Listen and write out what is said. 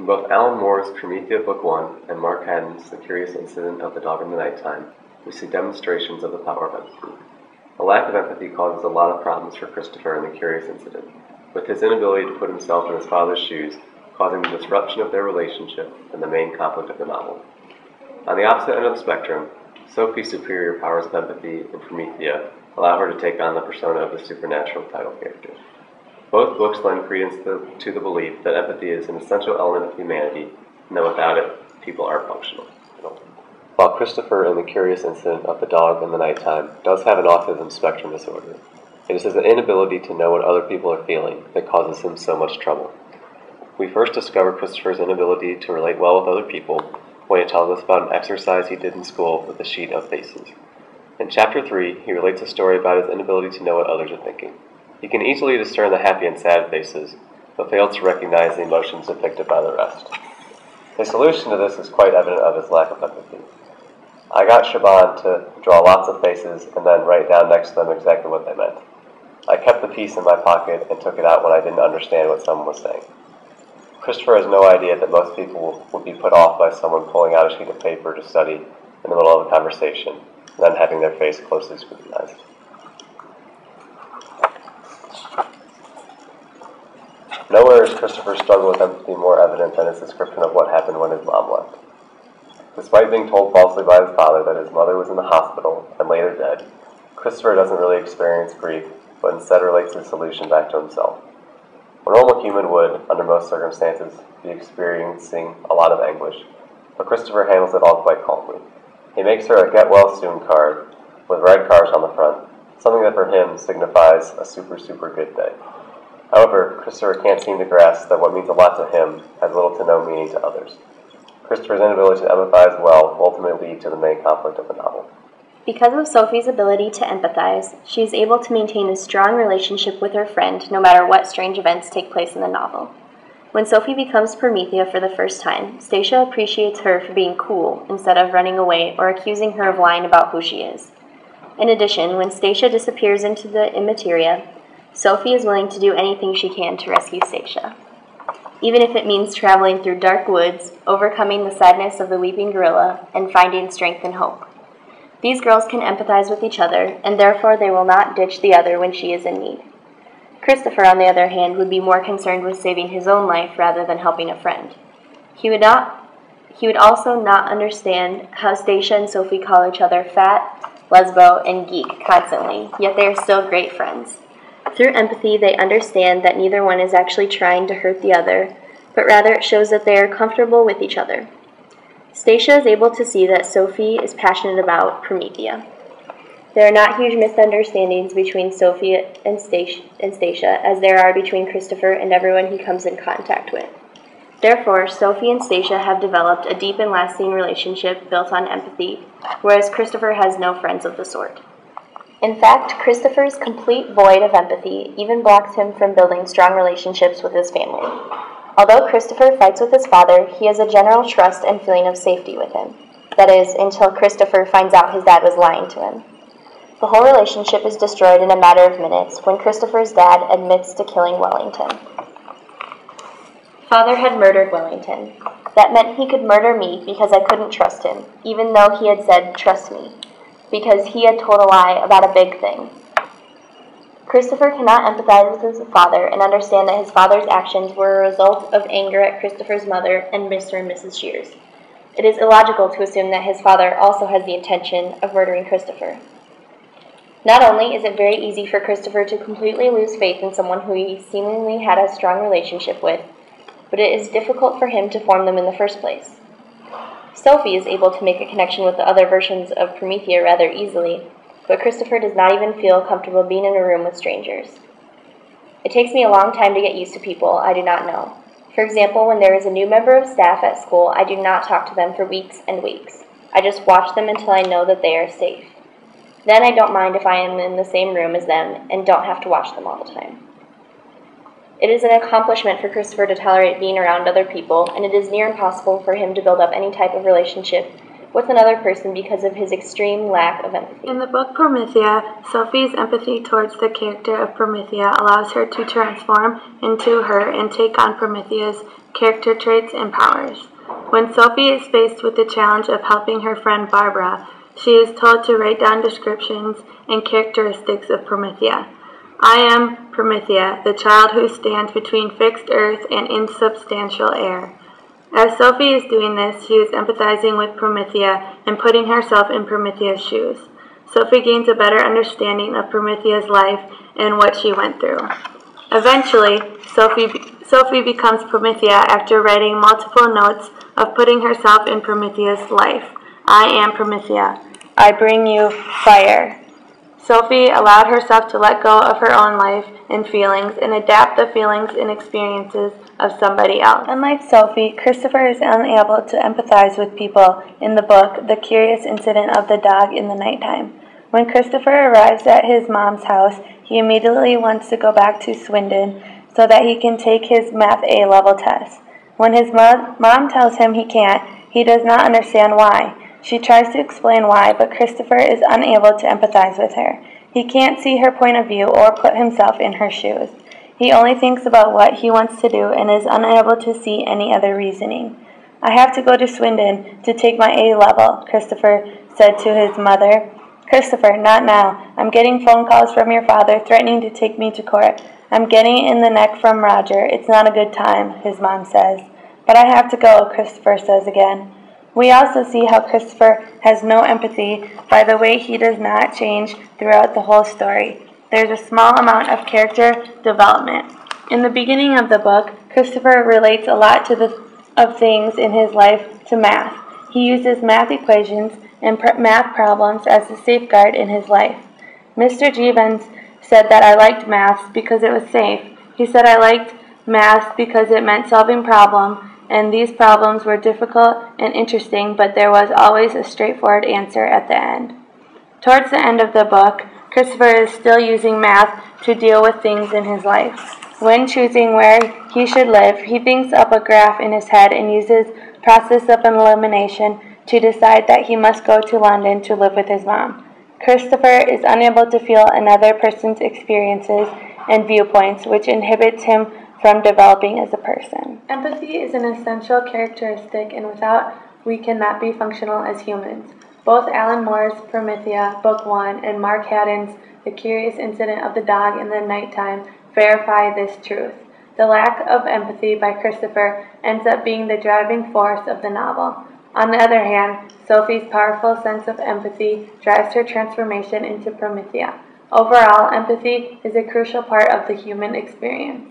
In both Alan Moore's Promethea Book 1 and Mark Haddon's The Curious Incident of the Dog in the Nighttime, we see demonstrations of the power of empathy. A lack of empathy causes a lot of problems for Christopher in The Curious Incident, with his inability to put himself in his father's shoes causing the disruption of their relationship and the main conflict of the novel. On the opposite end of the spectrum, Sophie's superior powers of empathy in Promethea allow her to take on the persona of the supernatural title character. Both books lend credence to the belief that empathy is an essential element of humanity, and that without it, people aren't functional. While Christopher in The Curious Incident of the Dog in the Nighttime does have an autism spectrum disorder, it is his inability to know what other people are feeling that causes him so much trouble. We first discover Christopher's inability to relate well with other people when he tells us about an exercise he did in school with a sheet of faces. In Chapter 3, he relates a story about his inability to know what others are thinking. He can easily discern the happy and sad faces, but fails to recognize the emotions depicted by the rest. His solution to this is quite evident of his lack of empathy. I got Shaban to draw lots of faces and then write down next to them exactly what they meant. I kept the piece in my pocket and took it out when I didn't understand what someone was saying. Christopher has no idea that most people would be put off by someone pulling out a sheet of paper to study in the middle of a conversation, and then having their face closely scrutinized. Nowhere is Christopher's struggle with empathy more evident than his description of what happened when his mom left. Despite being told falsely by his father that his mother was in the hospital and later dead, Christopher doesn't really experience grief, but instead relates his solution back to himself. A normal human would, under most circumstances, be experiencing a lot of anguish, but Christopher handles it all quite calmly. He makes her a get-well-soon card with red cars on the front, something that for him signifies a super good day. However, Christopher can't seem to grasp that what means a lot to him has little to no meaning to others. Christopher's inability to empathize well will ultimately lead to the main conflict of the novel. Because of Sophie's ability to empathize, she is able to maintain a strong relationship with her friend no matter what strange events take place in the novel. When Sophie becomes Promethea for the first time, Stacia appreciates her for being cool instead of running away or accusing her of lying about who she is. In addition, when Stacia disappears into the immateria, Sophie is willing to do anything she can to rescue Stacia, even if it means traveling through dark woods, overcoming the sadness of the weeping gorilla, and finding strength and hope. These girls can empathize with each other, and therefore they will not ditch the other when she is in need. Christopher, on the other hand, would be more concerned with saving his own life rather than helping a friend. He would also not understand how Stacia and Sophie call each other fat, lesbo, and geek constantly, yet they are still great friends. Through empathy, they understand that neither one is actually trying to hurt the other, but rather it shows that they are comfortable with each other. Stacia is able to see that Sophie is passionate about Promethea. There are not huge misunderstandings between Sophie and Stacia as there are between Christopher and everyone he comes in contact with. Therefore, Sophie and Stacia have developed a deep and lasting relationship built on empathy, whereas Christopher has no friends of the sort. In fact, Christopher's complete void of empathy even blocks him from building strong relationships with his family. Although Christopher fights with his father, he has a general trust and feeling of safety with him. That is, until Christopher finds out his dad was lying to him. The whole relationship is destroyed in a matter of minutes when Christopher's dad admits to killing Wellington. Father had murdered Wellington. That meant he could murder me because I couldn't trust him, even though he had said, "Trust me," because he had told a lie about a big thing. Christopher cannot empathize with his father and understand that his father's actions were a result of anger at Christopher's mother and Mr. and Mrs. Shears. It is illogical to assume that his father also has the intention of murdering Christopher. Not only is it very easy for Christopher to completely lose faith in someone who he seemingly had a strong relationship with, but it is difficult for him to form them in the first place. Sophie is able to make a connection with the other versions of Promethea rather easily, but Christopher does not even feel comfortable being in a room with strangers. It takes me a long time to get used to people I do not know. For example, when there is a new member of staff at school, I do not talk to them for weeks and weeks. I just watch them until I know that they are safe. Then I don't mind if I am in the same room as them and don't have to watch them all the time. It is an accomplishment for Christopher to tolerate being around other people, and it is near impossible for him to build up any type of relationship with another person because of his extreme lack of empathy. In the book Promethea, Sophie's empathy towards the character of Promethea allows her to transform into her and take on Promethea's character traits, and powers. When Sophie is faced with the challenge of helping her friend Barbara, she is told to write down descriptions and characteristics of Promethea. I am Promethea, the child who stands between fixed earth and insubstantial air. As Sophie is doing this, she is empathizing with Promethea and putting herself in Promethea's shoes. Sophie gains a better understanding of Promethea's life and what she went through. Eventually, Sophie becomes Promethea after writing multiple notes of putting herself in Promethea's life. I am Promethea. I bring you fire. Sophie allowed herself to let go of her own life and feelings and adapt the feelings and experiences of somebody else. Unlike Sophie, Christopher is unable to empathize with people in the book The Curious Incident of the Dog in the Nighttime. When Christopher arrives at his mom's house, he immediately wants to go back to Swindon so that he can take his Math A level test. When his mom tells him he can't, he does not understand why. She tries to explain why, but Christopher is unable to empathize with her. He can't see her point of view or put himself in her shoes. He only thinks about what he wants to do and is unable to see any other reasoning. I have to go to Swindon to take my A level, Christopher said to his mother. Christopher, not now. I'm getting phone calls from your father threatening to take me to court. I'm getting it in the neck from Roger. It's not a good time, his mom says. But I have to go, Christopher says again. We also see how Christopher has no empathy by the way he does not change throughout the whole story. There's a small amount of character development. In the beginning of the book, Christopher relates a lot of things in his life to math. He uses math equations and math problems as a safeguard in his life. Mr. Jevons said that I liked math because it was safe. He said I liked math because it meant solving problems, and these problems were difficult and interesting, but there was always a straightforward answer at the end. Towards the end of the book, Christopher is still using math to deal with things in his life. When choosing where he should live, he thinks up a graph in his head and uses process of elimination to decide that he must go to London to live with his mom. Christopher is unable to feel another person's experiences and viewpoints, which inhibits him from developing as a person. Empathy is an essential characteristic, and without we cannot be functional as humans. Both Alan Moore's Promethea, Book 1, and Mark Haddon's The Curious Incident of the Dog in the Nighttime verify this truth. The lack of empathy by Christopher ends up being the driving force of the novel. On the other hand, Sophie's powerful sense of empathy drives her transformation into Promethea. Overall, empathy is a crucial part of the human experience.